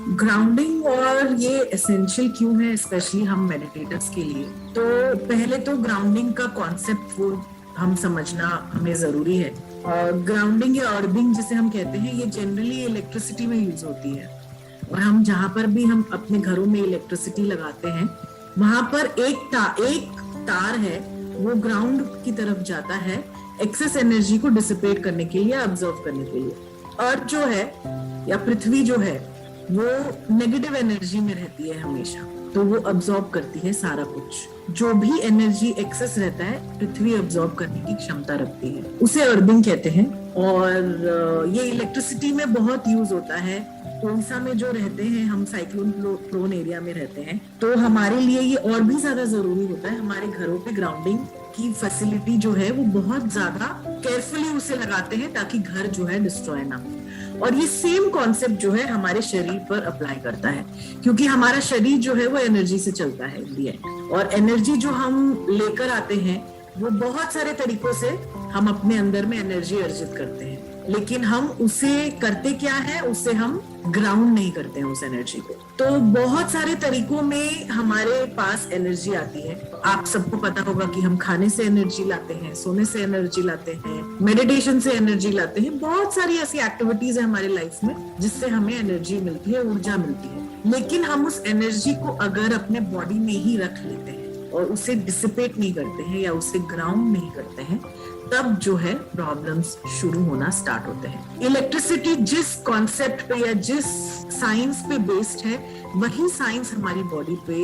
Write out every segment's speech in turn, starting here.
Grounding और ये essential क्यों है, स्पेशली हम मेडिटेटर्स के लिए। तो पहले तो ग्राउंडिंग का कॉन्सेप्ट वो हम समझना हमें जरूरी है। ग्राउंडिंग या अर्बिंग जिसे हम कहते हैं, ये जनरली इलेक्ट्रिसिटी में यूज होती है। और हम जहाँ पर भी हम अपने घरों में इलेक्ट्रिसिटी लगाते हैं, वहां पर एक तार है, वो ग्राउंड की तरफ जाता है एक्सेस एनर्जी को डिसिपेट करने के लिए, ऑब्जर्व करने के लिए। अर्थ जो है या पृथ्वी जो है वो नेगेटिव एनर्जी में रहती है हमेशा, तो वो अब्सॉर्ब करती है सारा कुछ। जो भी एनर्जी एक्सेस रहता है पृथ्वी अब्सॉर्ब करने की क्षमता रखती है, उसे अर्बिंग कहते हैं। और ये इलेक्ट्रिसिटी में बहुत यूज होता है। ओडिशा में जो रहते हैं हम, साइक्लोन प्रोन एरिया में रहते हैं, तो हमारे लिए ये और भी ज्यादा जरूरी होता है। हमारे घरों पे ग्राउंडिंग की फैसिलिटी जो है वो बहुत ज्यादा केयरफुली उसे लगाते हैं ताकि घर जो है डिस्ट्रॉय ना हो। और ये सेम कॉन्सेप्ट जो है हमारे शरीर पर अप्लाई करता है, क्योंकि हमारा शरीर जो है वो एनर्जी से चलता है इन दी एंड। और एनर्जी जो हम लेकर आते हैं वो बहुत सारे तरीकों से हम अपने अंदर में एनर्जी अर्जित करते हैं, लेकिन हम उसे करते क्या है, उसे हम ग्राउंड नहीं करते हैं उस एनर्जी को। तो बहुत सारे तरीकों में हमारे पास एनर्जी आती है। आप सबको पता होगा कि हम खाने से एनर्जी लाते हैं, सोने से एनर्जी लाते हैं, मेडिटेशन से एनर्जी लाते हैं। बहुत सारी ऐसी एक्टिविटीज है हमारे लाइफ में जिससे हमें एनर्जी मिलती है, ऊर्जा मिलती है। लेकिन हम उस एनर्जी को अगर अपने बॉडी में ही रख लेते हैं और उसे डिसिपेट नहीं करते हैं या उसे ग्राउंड नहीं करते हैं, तब जो है प्रॉब्लम्स शुरू होना स्टार्ट होते हैं। इलेक्ट्रिसिटी जिस कॉन्सेप्ट पे या जिस साइंस पे बेस्ड है, वही साइंस हमारी बॉडी पे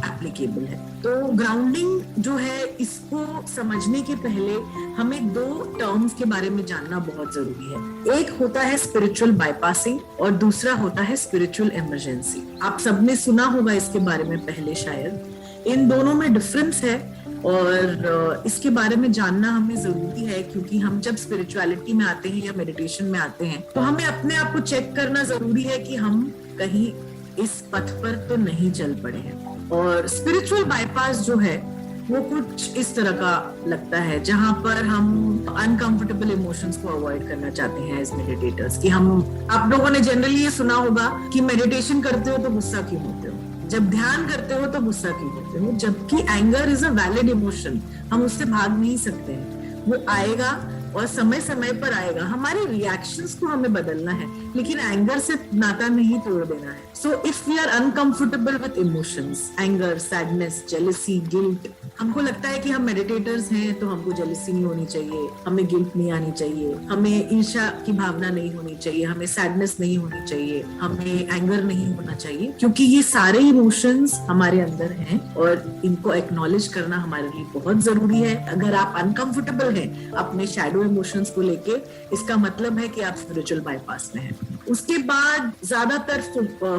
एप्लीकेबल है। तो ग्राउंडिंग जो है, इसको समझने के पहले हमें दो टर्म्स के बारे में जानना बहुत जरूरी है। एक होता है स्पिरिचुअल बाईपासिंग और दूसरा होता है स्पिरिचुअल इमरजेंसी। आप सबने सुना होगा इसके बारे में पहले शायद। इन दोनों में डिफरेंस है और इसके बारे में जानना हमें जरूरी है, क्योंकि हम जब स्पिरिचुअलिटी में आते हैं या मेडिटेशन में आते हैं तो हमें अपने आप को चेक करना जरूरी है कि हम कहीं इस पथ पर तो नहीं चल पड़े हैं। और स्पिरिचुअल बाईपास जो है वो कुछ इस तरह का लगता है, जहां पर हम अनकंफर्टेबल इमोशंस को अवॉइड करना चाहते हैं एज मेडिटेटर्स। कि हम, आप लोगों ने जनरली ये सुना होगा कि मेडिटेशन करते हो तो गुस्सा क्यों होते हो, जब ध्यान करते हो तो गुस्सा क्यों होते हो, जबकि anger is a valid emotion. हम उससे भाग नहीं सकते हैं, वो आएगा और समय समय पर आएगा। हमारे रिएक्शंस को हमें बदलना है, लेकिन एंगर से नाता नहीं तोड़ देना है। So if we are uncomfortable with emotions, anger, sadness, jealousy, guilt, हमको लगता है कि हम मेडिटेटर्स हैं तो हमको जेलसी नहीं होनी चाहिए, हमें गिल्ट नहीं आनी चाहिए, हमें ईर्ष्या की भावना नहीं होनी चाहिए, हमें सैडनेस नहीं होनी चाहिए, हमें एंगर नहीं होना चाहिए, क्योंकि ये सारे इमोशंस हमारे अंदर हैं और इनको एक्नॉलेज करना हमारे लिए बहुत जरूरी है। अगर आप अनकंफर्टेबल हैं अपने शैडो इमोशंस को लेके, इसका मतलब है कि आप स्पिरिचुअल बाईपास में हैं। उसके बाद ज्यादातर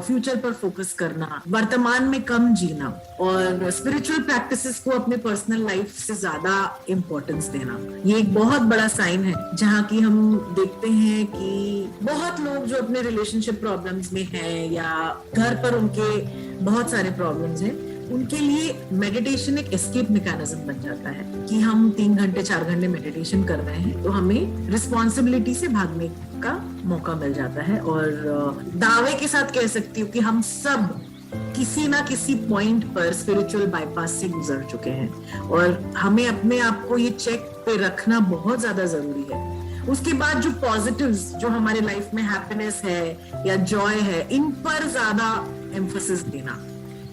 फ्यूचर पर फोकस करना, वर्तमान में कम जीना और स्पिरिचुअल प्रैक्टिसेस को अपने पर्सनल लाइफ से ज्यादा इंपॉर्टेंस देना, ये एक बहुत बड़ा साइन है। जहाँ की हम देखते हैं कि बहुत लोग जो अपने रिलेशनशिप प्रॉब्लम्स में हैं या घर पर उनके बहुत सारे प्रॉब्लम्स हैं, उनके लिए मेडिटेशन एक एस्केप मैकेनिज्म बन जाता है कि हम 3 घंटे 4 घंटे मेडिटेशन कर रहे हैं तो हमें रिस्पॉन्सिबिलिटी से भागने का मौका मिल जाता है। और दावे के साथ कह सकती हूँ कि हम सब किसी ना किसी पॉइंट पर स्पिरिचुअल बाईपास से गुजर चुके हैं और हमें अपने आप को ये चेक पे रखना बहुत ज्यादा जरूरी है। उसके बाद जो पॉजिटिव्स जो हमारे लाइफ में हैप्पीनेस है या जॉय है, इन पर ज्यादा एम्फोसिस देना,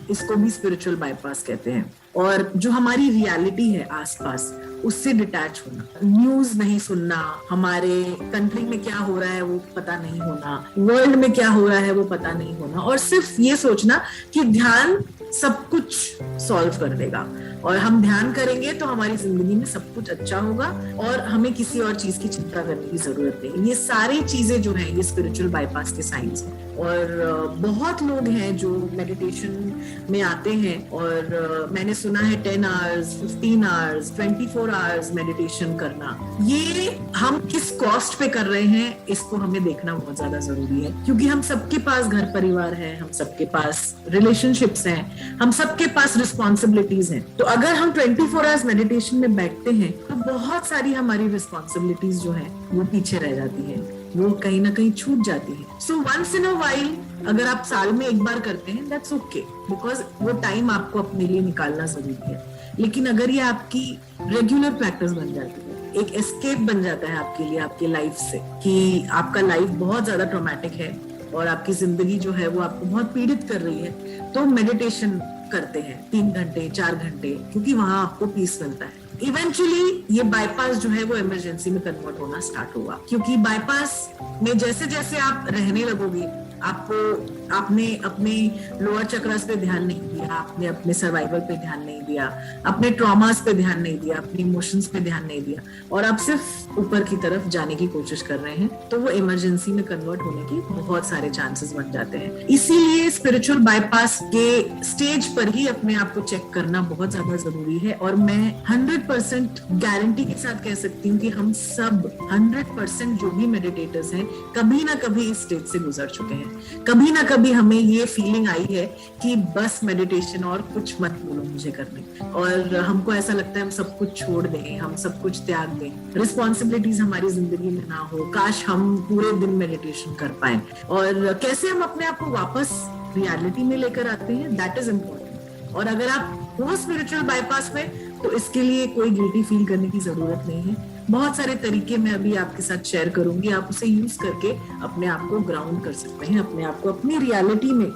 इसको भी स्पिरिचुअल बाईपास कहते हैं। और जो हमारी रियलिटी है आसपास, उससे डिटैच होना, न्यूज नहीं सुनना, हमारे कंट्री में क्या हो रहा है वो पता नहीं होना, वर्ल्ड में क्या हो रहा है वो पता नहीं होना, और सिर्फ ये सोचना कि ध्यान सब कुछ सॉल्व कर देगा और हम ध्यान करेंगे तो हमारी जिंदगी में सब कुछ अच्छा होगा और हमें किसी और चीज की चिंता करने की जरूरत नहीं। ये सारी चीजें जो है ये स्पिरिचुअल बाईपास के साइंस हैं। और बहुत लोग हैं जो मेडिटेशन में आते हैं और मैंने सुना है 10 आवर्स, 15 आवर्स, 24 आवर्स मेडिटेशन करना। ये हम किस कॉस्ट पे कर रहे हैं, इसको हमें देखना बहुत ज्यादा जरूरी है, क्योंकि हम सबके पास घर परिवार है, हम सबके पास रिलेशनशिप्स हैं, हम सबके पास रिस्पॉन्सिबिलिटीज हैं। तो अगर हम 24 आवर्स मेडिटेशन में बैठते हैं तो बहुत सारी हमारी रिस्पॉन्सिबिलिटीज जो है वो पीछे रह जाती है। वो कहीं ना कहीं छूट जाती है। So once in a while अगर आप साल में एक बार करते हैं दैट्स ओके, बिकॉज वो टाइम आपको अपने लिए निकालना जरूरी है। लेकिन अगर ये आपकी रेगुलर प्रैक्टिस बन जाती है, एक एस्केप बन जाता है आपके लिए आपके लाइफ से, कि आपका लाइफ बहुत ज्यादा ट्रॉमेटिक है और आपकी जिंदगी जो है वो आपको बहुत पीड़ित कर रही है, तो मेडिटेशन करते हैं 3 घंटे 4 घंटे, क्योंकि वहां आपको पीस मिलता है। इवेंचुअली ये बाईपास जो है वो इमरजेंसी में कन्वर्ट होना स्टार्ट होगा, क्योंकि बाईपास में जैसे जैसे आप रहने लगोगे, आपने अपने लोअर चक्रास पे ध्यान नहीं दिया, आपने अपने सर्वाइवल पे ध्यान नहीं दिया, अपने ट्रॉमास पे ध्यान नहीं दिया, अपने इमोशंस पे ध्यान नहीं दिया, और आप सिर्फ ऊपर की तरफ जाने की कोशिश कर रहे हैं, तो वो इमरजेंसी में कन्वर्ट होने के बहुत सारे चांसेस बन जाते हैं। इसीलिए स्पिरिचुअल बाईपास के स्टेज पर ही अपने आप को चेक करना बहुत ज्यादा जरूरी है। और मैं 100% गारंटी के साथ कह सकती हूँ कि हम सब 100% जो भी मेडिटेटर्स हैं कभी ना कभी इस स्टेज से गुजर चुके हैं। कभी ना कभी हमें ये फीलिंग आई है कि बस मेडिटेशन और कुछ मत बोलो मुझे करने, और हमको ऐसा लगता है हम सब कुछ छोड़ दें, हम सब कुछ त्याग दें, रिस्पॉन्सिबिलिटीज हमारी जिंदगी में ना हो, काश हम पूरे दिन मेडिटेशन कर पाए। और कैसे हम अपने आप को वापस रियलिटी में लेकर आते हैं, दैट इज इम्पोर्टेंट। और अगर आप हो स्पिरिचुअल बाईपास में, तो इसके लिए कोई गिल्टी फील करने की जरूरत नहीं है। बहुत सारे तरीके मैं अभी आपके साथ शेयर करूंगी, आप उसे यूज करके अपने आप को ग्राउंड कर सकते हैं, अपने आप को अपनी रियलिटी में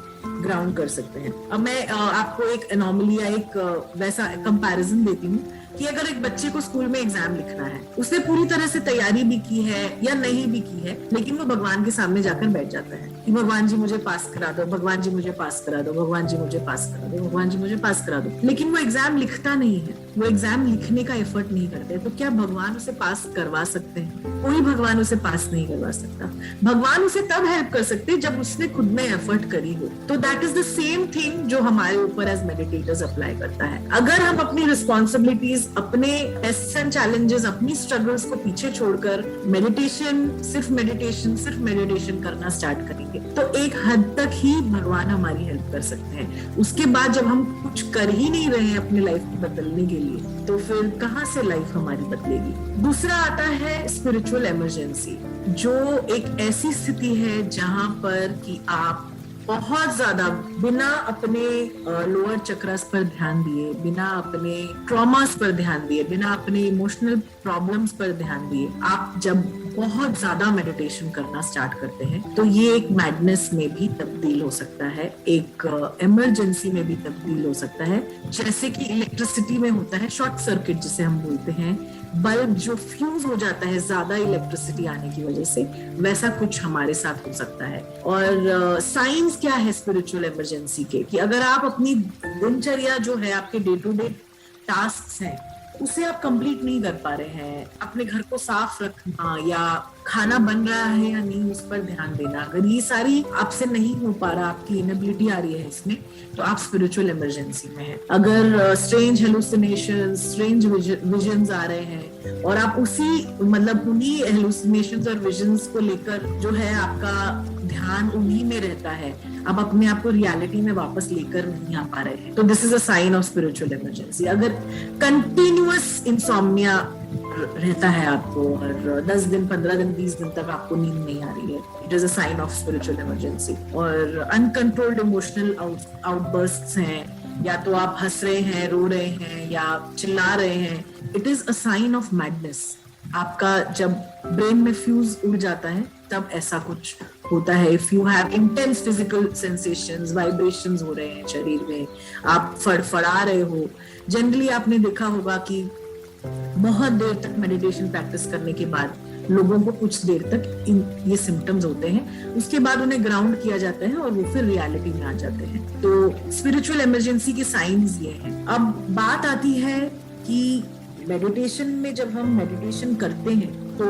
ग्राउंड कर सकते हैं। अब मैं आपको एक एनोमली या एक वैसा कंपैरिजन देती हूँ कि अगर एक बच्चे को स्कूल में एग्जाम लिखना है, उसने पूरी तरह से तैयारी भी की है या नहीं भी की है, लेकिन वो भगवान के सामने जाकर बैठ जाता है कि भगवान जी मुझे पास करा दो, भगवान जी मुझे पास करा दो, भगवान जी मुझे पास करा दो, भगवान जी मुझे पास करा दो, लेकिन वो एग्जाम लिखता नहीं है, वो एग्जाम लिखने का एफर्ट नहीं करते, तो क्या भगवान उसे पास करवा सकते हैं? कोई भगवान उसे पास नहीं करवा सकता। भगवान उसे तब हेल्प कर सकते हैं जब उसने खुद में एफर्ट करी हो। तो that is the same thing जो हमारे ऊपर एज मेडिटेटर्स अप्लाई करता है। अगर हम अपनी रिस्पॉन्सिबिलिटीज, अपने टेस्ट्स एंड चैलेंजेस, अपनी स्ट्रगल्स को पीछे छोड़कर सिर्फ मेडिटेशन करना स्टार्ट करेंगे, तो एक हद तक ही भगवान हमारी हेल्प कर सकते हैं। उसके बाद जब हम कुछ कर ही नहीं रहे हैं अपनी लाइफ को बदलने के लिए, तो फिर कहाँ से लाइफ हमारी बदलेगी? दूसरा आता है स्पिरिचुअल इमरजेंसी, जो एक ऐसी स्थिति है जहां पर कि आप बहुत ज्यादा बिना अपने लोअर चक्रास पर ध्यान दिए, बिना अपने ट्रॉमास पर ध्यान दिए, बिना अपने इमोशनल प्रॉब्लम्स पर ध्यान दिए, आप जब बहुत ज्यादा मेडिटेशन करना स्टार्ट करते हैं, तो ये एक मैडनेस में भी तब्दील हो सकता है, एक इमरजेंसी में भी तब्दील हो सकता है। जैसे कि इलेक्ट्रिसिटी में होता है शॉर्ट सर्किट जिसे हम बोलते हैं, बल्ब जो फ्यूज हो जाता है ज्यादा इलेक्ट्रिसिटी आने की वजह से, वैसा कुछ हमारे साथ हो सकता है। और साइंस क्या है स्पिरिचुअल इमरजेंसी के, कि अगर आप अपनी दिनचर्या जो है, आपके डे टू डे टास्क हैं, उसे आप कंप्लीट नहीं कर पा रहे हैं, अपने घर को साफ रखना या खाना बन रहा है या नहीं उस पर ध्यान देना, अगर ये सारी आपसे नहीं हो पा रहा, आपकी इनएबिलिटी आ रही है इसमें, तो आप स्पिरिचुअल इमरजेंसी में हैं। अगर स्ट्रेंज हेलुसिनेशंस, स्ट्रेंज विजन्स आ रहे हैं और आप उन्हीं हेलुसिनेशंस और विजन्स को लेकर जो है आपका ध्यान उन्हीं में रहता है, आप अपने आप को रियलिटी में वापस लेकर नहीं आ पा रहे हैं, तो this is a sign of spiritual emergency. अगर कंटिन्यूअस इंसोम्निया रहता है आपको और 10 दिन 15 दिन 20 दिन तक आपको नींद नहीं आ रही है, it is a sign of spiritual emergency. और अनकंट्रोल्ड इमोशनल आउटबर्स्ट्स हैं, या तो आप हंस रहे हैं, रो रहे हैं या चिल्ला रहे हैं, it is a sign of madness. आपका जब ब्रेन में फ्यूज उड़ जाता है तब ऐसा कुछ होता है। If you have intense physical sensations, vibrations हो रहे हैं शरीर में, आप फड़फड़ा रहे हो, जनरली आपने देखा होगा कि बहुत देर तक मेडिटेशन प्रैक्टिस करने के बाद लोगों को कुछ देर तक ये सिम्टम्स होते हैं, उसके बाद उन्हें ग्राउंड किया जाता है और वो फिर रियलिटी में आ जाते हैं। तो स्पिरिचुअल इमरजेंसी के साइंस ये हैं। अब बात आती है कि मेडिटेशन में जब हम मेडिटेशन करते हैं तो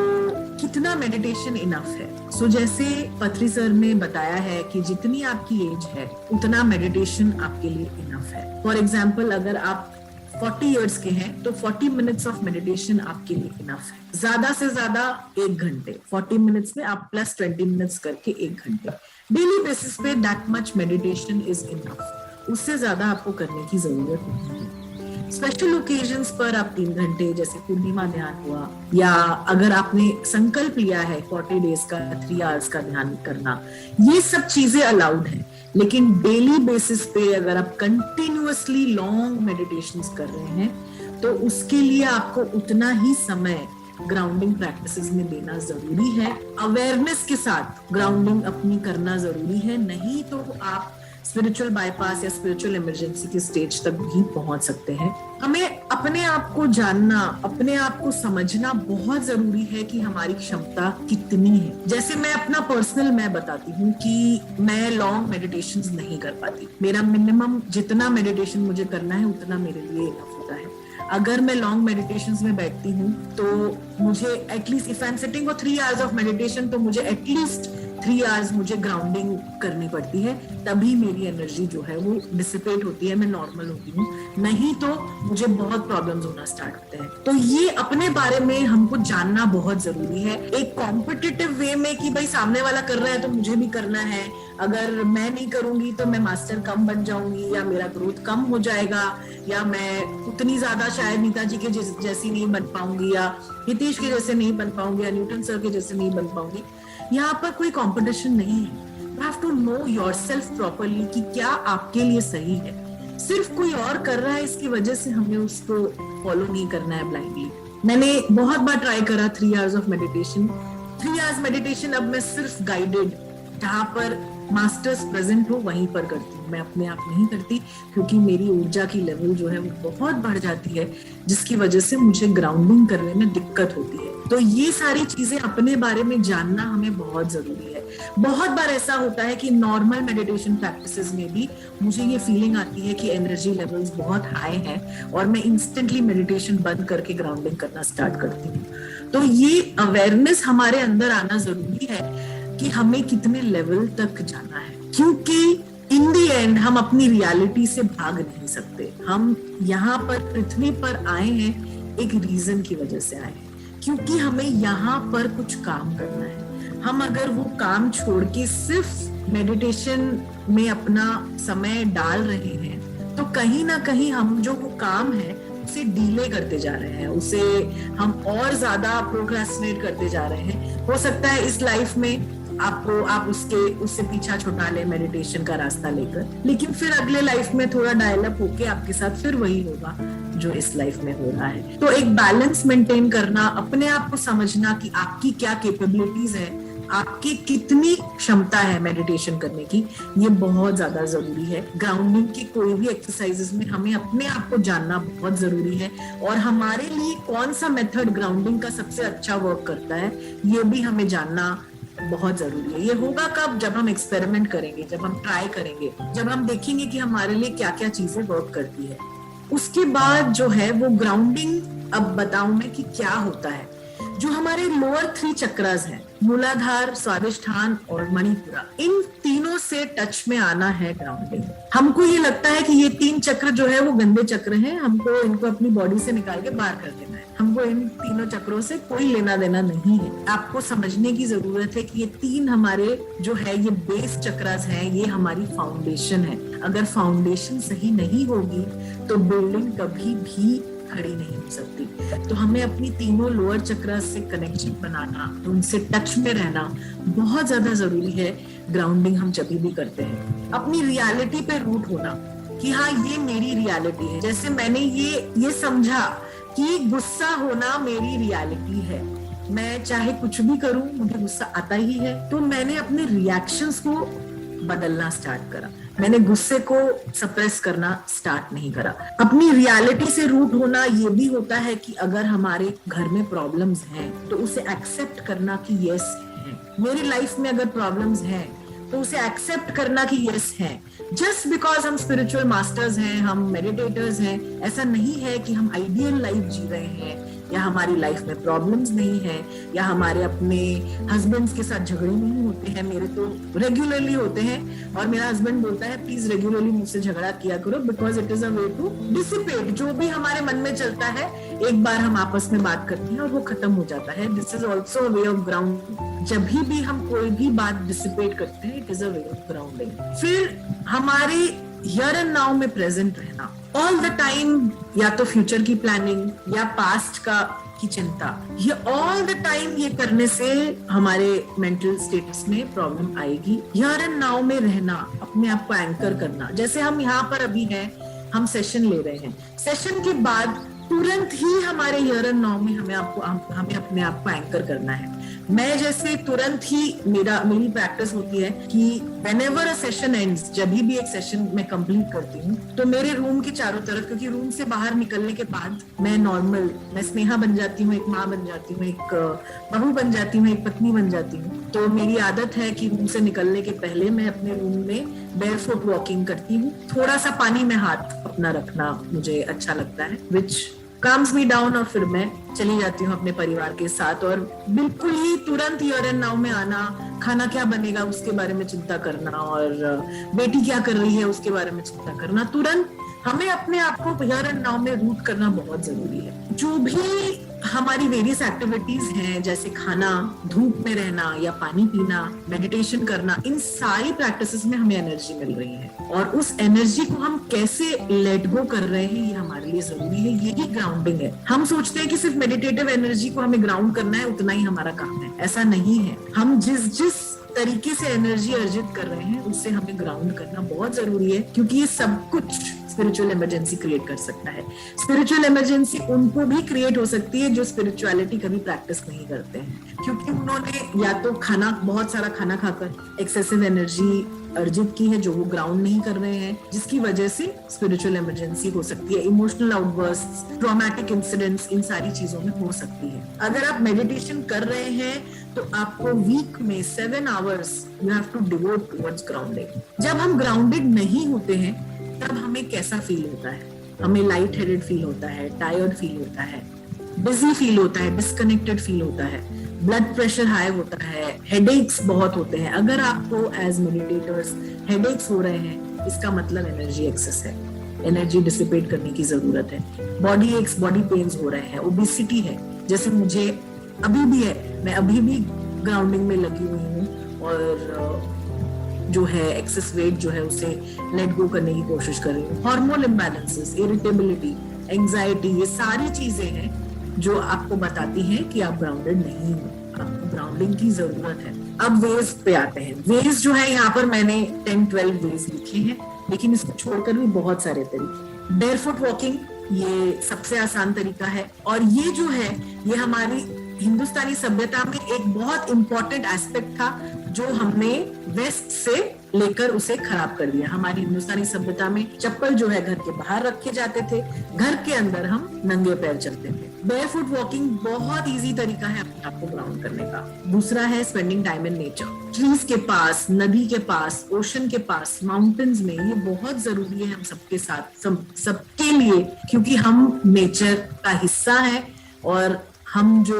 कितना मेडिटेशन इनफ है। सो जैसे पथरी सर ने बताया है कि जितनी आपकी एज है उतना मेडिटेशन आपके लिए इनफ है। फॉर एग्जाम्पल, अगर आप 40 इयर्स के हैं तो 40 मिनट्स ऑफ मेडिटेशन आपके लिए इनफ है। ज्यादा से ज्यादा 1 घंटे, 40 मिनट्स में आप प्लस 20 मिनट्स करके 1 घंटे डेली बेसिस पे, that much meditation is enough. उससे ज्यादा आपको करने की जरूरत नहीं है। स्पेशल ओकेजन्स पर आप 3 घंटे, जैसे पूर्णिमा ध्यान हुआ, या अगर आपने संकल्प लिया है 40 डेज का 3 आवर्स का ध्यान करना, ये सब चीजें अलाउड है। लेकिन डेली बेसिस पे अगर आप कंटिन्यूअसली लॉन्ग मेडिटेशंस कर रहे हैं तो उसके लिए आपको उतना ही समय ग्राउंडिंग प्रैक्टिसेस में देना जरूरी है। अवेयरनेस के साथ ग्राउंडिंग अपनी करना जरूरी है, नहीं तो आप स्पिरिचुअल बाईपास या स्पिरिचुअल इमरजेंसी के स्टेज तक भी पहुंच सकते हैं। हमें अपने आप को जानना, अपने आप को समझना बहुत जरूरी है कि हमारी क्षमता कितनी है। जैसे मैं अपना पर्सनल मैं बताती हूँ कि मैं लॉन्ग मेडिटेशंस नहीं कर पाती। मेरा मिनिमम जितना मेडिटेशन मुझे करना है उतना मेरे लिए इनफ होता है। अगर मैं लॉन्ग मेडिटेशंस में बैठती हूँ तो मुझे at least, if I am sitting for 3 hours of meditation, तो मुझे एटलीस्ट 3 आवर्स मुझे ग्राउंडिंग करनी पड़ती है, तभी मेरी एनर्जी जो है वो डिसिपेट होती है, मैं नॉर्मल होती हूँ। नहीं तो मुझे बहुत प्रॉब्लम्स होना स्टार्ट होते हैं। तो ये अपने बारे में हमको जानना बहुत जरूरी है। एक कॉम्पिटिटिव वे में कि भाई सामने वाला कर रहा है तो मुझे भी करना है, अगर मैं नहीं करूंगी तो मैं मास्टर कम बन जाऊंगी, या मेरा ग्रोथ कम हो जाएगा, या मैं उतनी ज्यादा शायद नीता जी के जैसी नहीं बन पाऊंगी, या हितेश के जैसे नहीं बन पाऊंगी, या न्यूटन सर के जैसे नहीं बन पाऊंगी। यहाँ पर कोई कंपटीशन नहीं है। You have to know yourself properly कि क्या आपके लिए सही है। सिर्फ कोई और कर रहा है इसकी वजह से हमें उसको फॉलो नहीं करना है ब्लाइंडली। मैंने बहुत बार ट्राई करा 3 hours of meditation. 3 hours meditation अब मैं सिर्फ गाइडेड, जहां पर मास्टर्स प्रेजेंट हो वहीं पर करती हूँ। मैं अपने आप नहीं करती, क्योंकि मेरी ऊर्जा की लेवल जो है वो बहुत बढ़ जाती है, जिसकी वजह से मुझे ग्राउंडिंग करने में दिक्कत होती है। तो ये सारी चीजें अपने बारे में जानना हमें बहुत जरूरी है। बहुत बार ऐसा होता है कि नॉर्मल मेडिटेशन प्रैक्टिसेस में भी मुझे ये फीलिंग आती है कि एनर्जी लेवल्स बहुत हाई है और मैं इंस्टेंटली मेडिटेशन बंद करके ग्राउंडिंग करना स्टार्ट करती हूँ। तो ये अवेयरनेस हमारे अंदर आना जरूरी है कि हमें कितने लेवल तक जाना है, क्योंकि इन दी एंड हम अपनी रियलिटी से भाग नहीं सकते। हम यहाँ पर पृथ्वी पर आए हैं एक रीजन की वजह से आए हैं, क्योंकि हमें यहाँ पर कुछ काम करना है। हम अगर वो काम छोड़ के सिर्फ मेडिटेशन में अपना समय डाल रहे हैं तो कहीं ना कहीं हम जो वो काम है उसे डिले करते जा रहे हैं, उसे हम और ज्यादा प्रोक्रेस्टिनेट करते जा रहे हैं। हो सकता है इस लाइफ में आप उससे पीछा छुड़ा ले मेडिटेशन का रास्ता लेकर, लेकिन फिर अगले लाइफ में थोड़ा डायलअप होके आपके साथ फिर वही होगा जो इस लाइफ में हो रहा है। तो एक बैलेंस मेंटेन करना, अपने आप को समझना कि आपकी क्या कैपेबिलिटीज है, आपकी कितनी क्षमता है मेडिटेशन करने की, ये बहुत ज्यादा जरूरी है। ग्राउंडिंग की कोई भी एक्सरसाइजेस में हमें अपने आप को जानना बहुत जरूरी है, और हमारे लिए कौन सा मेथड ग्राउंडिंग का सबसे अच्छा वर्क करता है ये भी हमें जानना बहुत जरूरी है। ये होगा कब? जब हम एक्सपेरिमेंट करेंगे, जब हम ट्राई करेंगे, जब हम देखेंगे कि हमारे लिए क्या क्या चीजें वर्क करती है। उसके बाद जो है वो ग्राउंडिंग, अब बताऊं मैं कि क्या होता है। जो हमारे लोअर 3 चक्रास हैं, मूलाधार, स्वादिष्ठान और मणिपुरा, इन तीनों से टच में आना है ग्राउंडिंग। हमको ये लगता है कि ये 3 चक्र जो है वो गंदे चक्र हैं, हमको इनको अपनी बॉडी से निकाल के बाहर कर देना है। हमको इन तीनों चक्रों से कोई लेना देना नहीं है। आपको समझने की जरूरत है कि ये 3 हमारे जो है ये बेस चक्रास हैं, ये हमारी फाउंडेशन है। अगर फाउंडेशन सही नहीं होगी तो बिल्डिंग कभी भी खड़ी नहीं हो सकती। तो हमें अपनी तीनों लोअर चक्रास से कनेक्शन बनाना, उनसे टच में रहना बहुत ज्यादा जरूरी है। ग्राउंडिंग हम जब भी करते हैं अपनी रियलिटी पे रूट होना कि हाँ ये मेरी रियलिटी है। जैसे मैंने ये समझा कि गुस्सा होना मेरी रियलिटी है, मैं चाहे कुछ भी करूं मुझे गुस्सा आता ही है, तो मैंने अपने रिएक्शंस को बदलना स्टार्ट करा। मैंने गुस्से को सप्रेस करना स्टार्ट नहीं करा। अपनी रियलिटी से रूट होना ये भी होता है कि अगर हमारे घर में प्रॉब्लम्स हैं तो उसे एक्सेप्ट करना कि यस है। मेरी लाइफ में अगर प्रॉब्लम्स हैं तो उसे एक्सेप्ट करना कि यस है। जस्ट बिकॉज हम स्पिरिचुअल मास्टर्स हैं, हम मेडिटेटर्स हैं, ऐसा नहीं है कि हम आइडियल लाइफ जी रहे हैं, या हमारी लाइफ में प्रॉब्लम्स नहीं है, या हमारे अपने हस्बैंड्स के साथ झगड़े नहीं होते हैं। मेरे तो रेगुलरली होते हैं, और मेरा हस्बैंड बोलता है प्लीज रेगुलरली मुझसे झगड़ा किया करो, because it is a way to dissipate. जो भी हमारे मन में चलता है एक बार हम आपस में बात करते हैं और वो खत्म हो जाता है। This is also a way of ground. जब भी हम कोई भी बात डिसिपेट करते हैं, it is a way of grounding. फिर हमारे हियर एंड नाउ में प्रेजेंट रहना, ऑल द टाइम या तो फ्यूचर की प्लानिंग या पास्ट की चिंता, ये ऑल द टाइम ये करने से हमारे मेंटल स्टेटस में प्रॉब्लम आएगी। हियर एंड नाउ में रहना, अपने आप को एंकर करना, जैसे हम यहाँ पर अभी हैं, हम सेशन ले रहे हैं, सेशन के बाद तुरंत ही हमारे हियर एंड नाउ में हमें अपने आप को एंकर करना है। मैं जैसे तुरंत ही मेरी प्रैक्टिस होती है कि व्हेनेवर अ सेशन एंड्स, जब भी एक सेशन मैं कंप्लीट करती हूँ, तो मेरे रूम के चारों तरफ, क्योंकि रूम से बाहर निकलने के बाद मैं स्नेहा बन जाती हूँ, एक माँ बन जाती हूँ, एक बहू बन जाती हूँ, एक पत्नी बन जाती हूँ। तो मेरी आदत है कि रूम से निकलने के पहले मैं अपने रूम में बेयरफुट वॉकिंग करती हूँ। थोड़ा सा पानी में हाथ अपना रखना मुझे अच्छा लगता है, विच काम्स मी डाउन, और फिर मैं चली जाती हूँ अपने परिवार के साथ। और बिल्कुल ही तुरंत हियर एंड नाउ में आना, खाना क्या बनेगा उसके बारे में चिंता करना, और बेटी क्या कर रही है उसके बारे में चिंता करना, तुरंत हमें अपने आप को हियर एंड नाउ में रूट करना बहुत जरूरी है। जो भी हमारी वेरियस एक्टिविटीज हैं, जैसे खाना, धूप में रहना या पानी पीना, मेडिटेशन करना, इन सारी प्रैक्टिसेस में हमें एनर्जी मिल रही है, और उस एनर्जी को हम कैसे लेट गो कर रहे हैं ये हमारे लिए जरूरी है। यही ग्राउंडिंग है। हम सोचते हैं कि सिर्फ मेडिटेटिव एनर्जी को हमें ग्राउंड करना है, उतना ही हमारा काम है। ऐसा नहीं है। हम जिस तरीके से एनर्जी अर्जित कर रहे हैं उससे हमें ग्राउंड करना बहुत जरूरी है, क्योंकि ये सब कुछ स्पिरिचुअल इमरजेंसी क्रिएट कर सकता है। स्पिरिचुअल इमरजेंसी उनको भी क्रिएट हो सकती है जो स्पिरिचुअलिटी कभी प्रैक्टिस नहीं करते हैं, क्योंकि उन्होंने या तो बहुत सारा खाना खाकर एक्सेसिव एनर्जी अर्जित की है जो वो ग्राउंड नहीं कर रहे हैं, जिसकी वजह से स्पिरिचुअल इमरजेंसी हो सकती है। इमोशनल आउटबर्स्ट, ट्रॉमेटिक इंसिडेंट्स, इन सारी चीजों में हो सकती है। अगर आप मेडिटेशन कर रहे हैं तो आपको वीक में 7 hours you have to devote towards grounding. जब हम ग्राउंडेड नहीं होते हैं तब हमें कैसा फील होता है? हमें लाइट हेडेड फील होता है, टायर्ड फील होता है, बिजी फील होता है, डिस्कनेक्टेड फील होता है, ब्लड प्रेशर हाई होता है, हेडेक्स बहुत होते हैं। अगर आपको एज मेडिटेटर्स हेडेक्स हो रहे हैं, इसका मतलब एनर्जी एक्सेस है, एनर्जी डिसिपेट करने की जरूरत है। बॉडी एक्स, बॉडी पेन्स हो रहे हैं, ओबेसिटी है, जैसे मुझे अभी भी है, मैं अभी भी ग्राउंडिंग में लगी हुई हूँ और जो है एक्सेस वेट जो है उसे लेट गो करने की कोशिश कर रही हूँ। हार्मोन इम्बैलेंसेस, इरिटेबिलिटी, एंजाइटी, ये सारी चीजें हैं जो आपको बताती हैं कि आप ग्राउंडेड नहीं हो, आपको ग्राउंडिंग की जरूरत है। अब वेज पे आते हैं। वेज जो है यहाँ पर मैंने 10-12 वेज लिखे हैं, लेकिन इसको छोड़कर भी बहुत सारे तरीके। बेयरफुट वॉकिंग ये सबसे आसान तरीका है, और ये जो है ये हमारी हिंदुस्तानी सभ्यता में एक बहुत इंपॉर्टेंट एस्पेक्ट था जो हमने वेस्ट से लेकर उसे खराब कर दिया। हमारी हिंदुस्तानी सभ्यता में चप्पल जो है घर के बाहर रखे जाते थे, घर के अंदर हम नंगे पैर चलते थे। बेयरफुट वॉकिंग बहुत इजी तरीका है अपने आप को ग्राउंड करने का। दूसरा है spending time in nature, trees के पास, नदी के पास, ओशन के पास, माउंटेन्स में। ये बहुत जरूरी है हम सबके साथ, सबके लिए, क्योंकि हम नेचर का हिस्सा है, और हम जो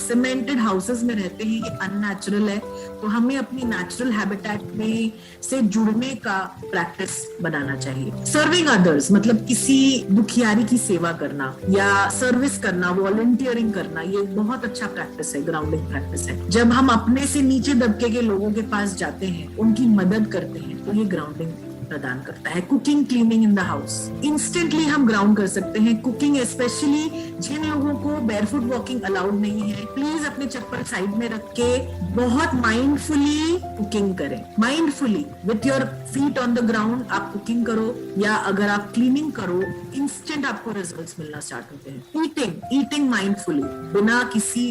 सीमेंटेड हाउसेस में रहते हैं ये अननेचुरल है, तो हमें अपनी नेचुरल हैबिटेट में से जुड़ने का प्रैक्टिस बनाना चाहिए। सर्विंग अदर्स मतलब किसी दुखियारी की सेवा करना या सर्विस करना, वॉलंटियरिंग करना, ये बहुत अच्छा प्रैक्टिस है, ग्राउंडिंग प्रैक्टिस है। जब हम अपने से नीचे दबके के लोगों के पास जाते हैं, उनकी मदद करते हैं, तो ये ग्राउंडिंग प्रदान करता है। Cooking, cleaning in the house, instantly हम ग्राउंड कर सकते हैं। कुकिंग, स्पेशली जिन लोगों को बेयरफुट वॉकिंग अलाउड नहीं है, प्लीज अपने चप्पल साइड में रख के बहुत माइंडफुली कुकिंग करें। Mindfully with your feet on the ground आप कुकिंग करो, या अगर आप क्लीनिंग करो, इंस्टेंट आपको रिजल्ट्स मिलना स्टार्ट होते हैं। ईटिंग माइंडफुली, बिना किसी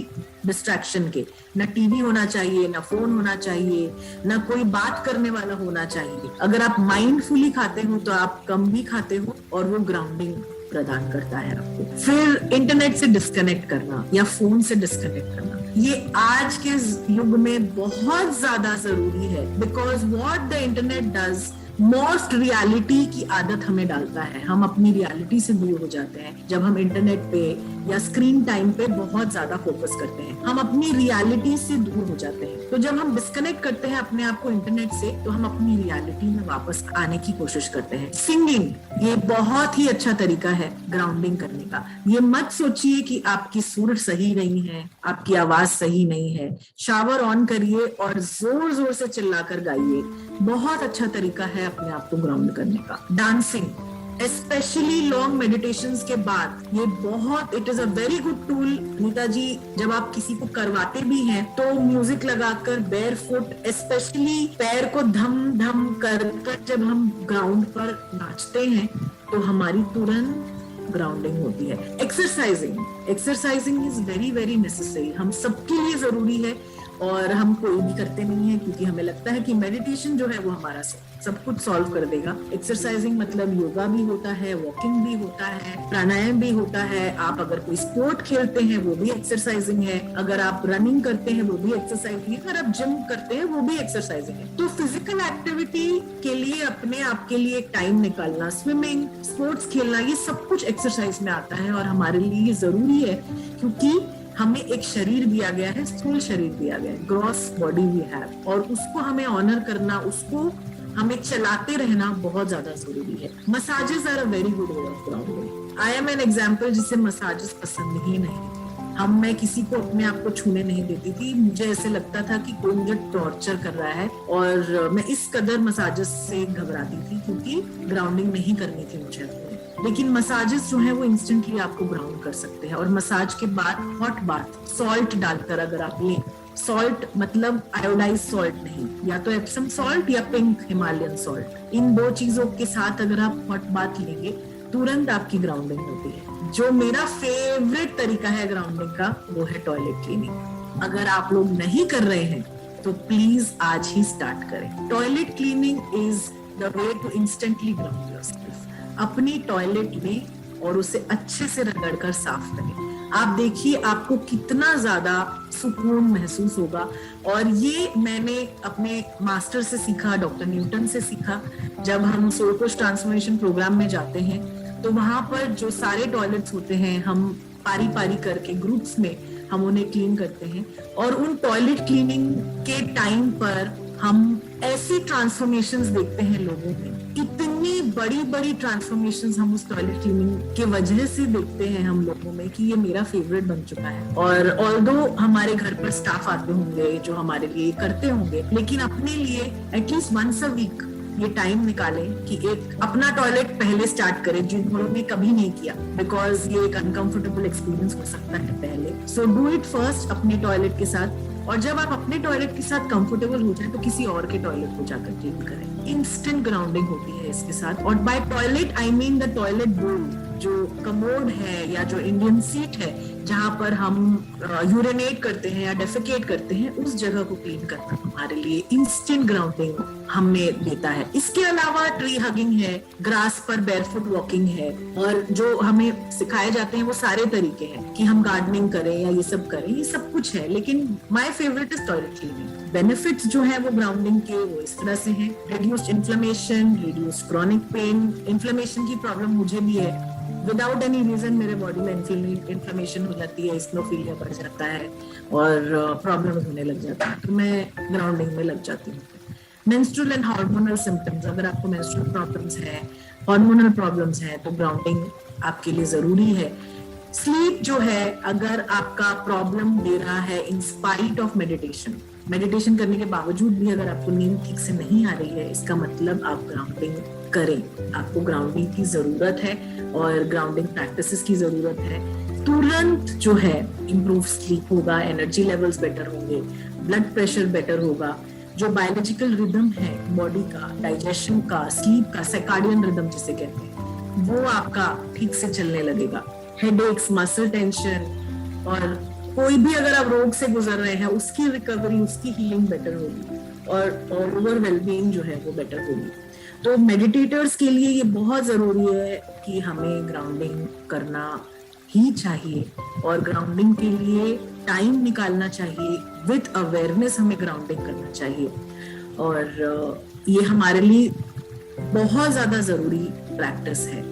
डिस्ट्रैक्शन के। ना टीवी होना चाहिए, ना फोन होना चाहिए, ना कोई बात करने वाला होना चाहिए। अगर आप माइंडफुली खाते हो तो आप कम भी खाते हो, और वो ग्राउंडिंग प्रदान करता है आपको। फिर इंटरनेट से डिस्कनेक्ट करना या फोन से डिस्कनेक्ट करना, ये आज के युग में बहुत ज्यादा जरूरी है, because what the internet does, most reality की आदत हमें डालता है। हम अपनी रियलिटी से दूर हो जाते हैं जब हम इंटरनेट पे या स्क्रीन टाइम पे बहुत ज्यादा फोकस करते हैं। हम अपनी रियलिटी से दूर हो जाते हैं। तो जब हम डिस्कनेक्ट करते हैं अपने आप को इंटरनेट से, तो हम अपनी रियलिटी में वापस आने की कोशिश करते हैं। सिंगिंग, ये बहुत ही अच्छा तरीका है ग्राउंडिंग करने का। ये मत सोचिए कि आपकी सुर सही नहीं है, आपकी आवाज सही नहीं है। शावर ऑन करिए और जोर जोर से चिल्लाकर गाइए, बहुत अच्छा तरीका है अपने आप को ग्राउंड करने का। डांसिंग, स्पेशली लॉन्ग मेडिटेशंस के बाद ये बहुत, it is a very good tool. Neeta ji, जब आप किसी को करवाते भी हैं तो म्यूजिक लगाकर बेयर फुट, स्पेशली पैर को धम धम कर जब हम ग्राउंड पर नाचते हैं तो हमारी तुरंत ग्राउंडिंग होती है। Exercising is very very necessary, हम सबके लिए जरूरी है और हम कोई भी करते नहीं है क्योंकि हमें लगता है कि मेडिटेशन जो है वो हमारा सब कुछ सॉल्व कर देगा। एक्सरसाइजिंग मतलब योगा भी होता है, वॉकिंग भी होता है, प्राणायाम भी होता है। आप अगर कोई स्पोर्ट खेलते हैं वो भी एक्सरसाइजिंग है, अगर आप रनिंग करते हैं वो भी एक्सरसाइजिंग है, अगर आप जिम करते हैं वो भी एक्सरसाइजिंग है। तो फिजिकल एक्टिविटी के लिए अपने आप के लिए एक टाइम निकालना, स्विमिंग, स्पोर्ट्स खेलना, ये सब कुछ एक्सरसाइज में आता है और हमारे लिए ये जरूरी है क्योंकि हमें एक शरीर दिया गया है, स्थूल शरीर दिया गया है, ग्रॉस बॉडी वी हैव, और उसको हमें ऑनर करना, उसको हमें चलाते रहना बहुत ज्यादा जरूरी है। Massages are a very good way of grounding. I am an example जिसे मसाजेस पसंद ही नहीं। मैं किसी को अपने आप को छूने नहीं देती थी, मुझे ऐसे लगता था कि कोई मुझे टॉर्चर कर रहा है और मैं इस कदर मसाजेस से घबराती थी क्योंकि ग्राउंडिंग नहीं करनी थी मुझे। लेकिन मसाजेस जो है वो इंस्टेंटली आपको ग्राउंड कर सकते हैं। और मसाज के बाद हॉट बाथ सॉल्ट डालकर अगर आप लें, सॉल्ट मतलब आयोडाइज सॉल्ट नहीं, या तो एप्सम सॉल्ट या पिंक हिमालयन सॉल्ट, इन दो चीजों के साथ अगर आप हॉट बाथ लेंगे तुरंत आपकी ग्राउंडिंग होती है। जो मेरा फेवरेट तरीका है ग्राउंडिंग का वो है टॉयलेट क्लीनिंग। अगर आप लोग नहीं कर रहे हैं तो प्लीज आज ही स्टार्ट करें। Toilet cleaning is the way to instantly ground yourself. अपनी टॉयलेट में और उसे अच्छे से रगड़कर साफ करें। आप देखिए आपको कितना ज्यादा सुकून महसूस होगा। और ये मैंने अपने मास्टर से सीखा, डॉक्टर न्यूटन से सीखा। जब हम सोल कोच ट्रांसफॉर्मेशन प्रोग्राम में जाते हैं तो वहां पर जो सारे टॉयलेट्स होते हैं हम पारी पारी करके ग्रुप्स में हम उन्हें क्लीन करते हैं और उन टॉयलेट क्लीनिंग के टाइम पर हम ऐसी ट्रांसफॉर्मेशंस देखते हैं लोगों में। इतनी बड़ी बड़ी ट्रांसफॉर्मेशंस हम उस टॉयलेट क्लीनिंग के वजह से देखते हैं हम लोगों में कि ये मेरा फेवरेट बन चुका है। और ऑल्दो हमारे घर पर स्टाफ आते होंगे जो हमारे लिए करते होंगे, लेकिन अपने लिए एटलीस्ट वंस अ वीक ये टाइम निकालें कि एक अपना टॉयलेट पहले स्टार्ट करें जिन्होंने कभी नहीं किया, बिकॉज ये एक अनकंफर्टेबल एक्सपीरियंस हो सकता है पहले। सो डू इट फर्स्ट अपने टॉयलेट के साथ, और जब आप अपने टॉयलेट के साथ कंफर्टेबल हो जाए तो किसी और के टॉयलेट को जाकर क्लीन करें। इंस्टेंट ग्राउंडिंग होती है इसके साथ। और by toilet I mean the toilet bowl, जो कमोड है या जो इंडियन सीट है जहां पर हम यूरिनेट करते हैं या डेफिकेट करते हैं, उस जगह को क्लीन करना हमारे लिए इंस्टेंट ग्राउंडिंग हमें देता है। इसके अलावा ट्री हगिंग है, ग्रास पर बेयरफुट वॉकिंग है, और जो हमें सिखाए जाते हैं वो सारे तरीके हैं कि हम गार्डनिंग करें या ये सब करें, ये सब कुछ है। लेकिन my favourite is toilet cleaning. Benefits जो है वो ग्राउंडिंग के वो इस तरह से हैं: reduced inflammation, reduced chronic pain. Inflammation की प्रॉब्लम मुझे भी है, विदाउट एनी रीजन मेरे बॉडी में इन्फ्लेमेशन हो जाती है, स्नोफिलिया बढ़ जाता है और प्रॉब्लम होने लग जाता है, तो मैं ग्राउंडिंग में लग जाती हूँ। मेंस्ट्रुअल एंड हार्मोनल सिम्टम्स, अगर आपको मेंस्ट्रुअल प्रॉब्लम्स है, हार्मोनल प्रॉब्लम्स है, तो ग्राउंडिंग आपके लिए जरूरी है। स्लीप जो है, अगर आपका प्रॉब्लम दे रहा है इन स्पाइट ऑफ मेडिटेशन करने के बावजूद भी अगर आपको नींद ठीक से नहीं आ रही है, इसका मतलब आप ग्राउंडिंग करें। आपको ग्राउंडिंग की जरूरत है और ग्राउंडिंग प्रैक्टिसेस की जरूरत है। तुरंत जो है इंप्रूव स्लीप होगा, एनर्जी लेवल्स बेटर होंगे, ब्लड प्रेशर बेटर होगा, जो बायोलॉजिकल रिदम है बॉडी का, डाइजेशन का, स्लीप का, सर्काडियन रिदम जिसे कहते हैं, वो आपका ठीक से चलने लगेगा। हेडेक्स, मसल टेंशन और कोई भी अगर आप रोग से गुजर रहे हैं, उसकी रिकवरी, उसकी हीलिंग बेटर होगी और ओवर वेलबीइंग जो है वो बेटर होगी। तो मेडिटेटर्स के लिए ये बहुत जरूरी है कि हमें ग्राउंडिंग करना ही चाहिए और ग्राउंडिंग के लिए टाइम निकालना चाहिए। विद अवेयरनेस हमें ग्राउंडिंग करना चाहिए और ये हमारे लिए बहुत ज्यादा जरूरी प्रैक्टिस है।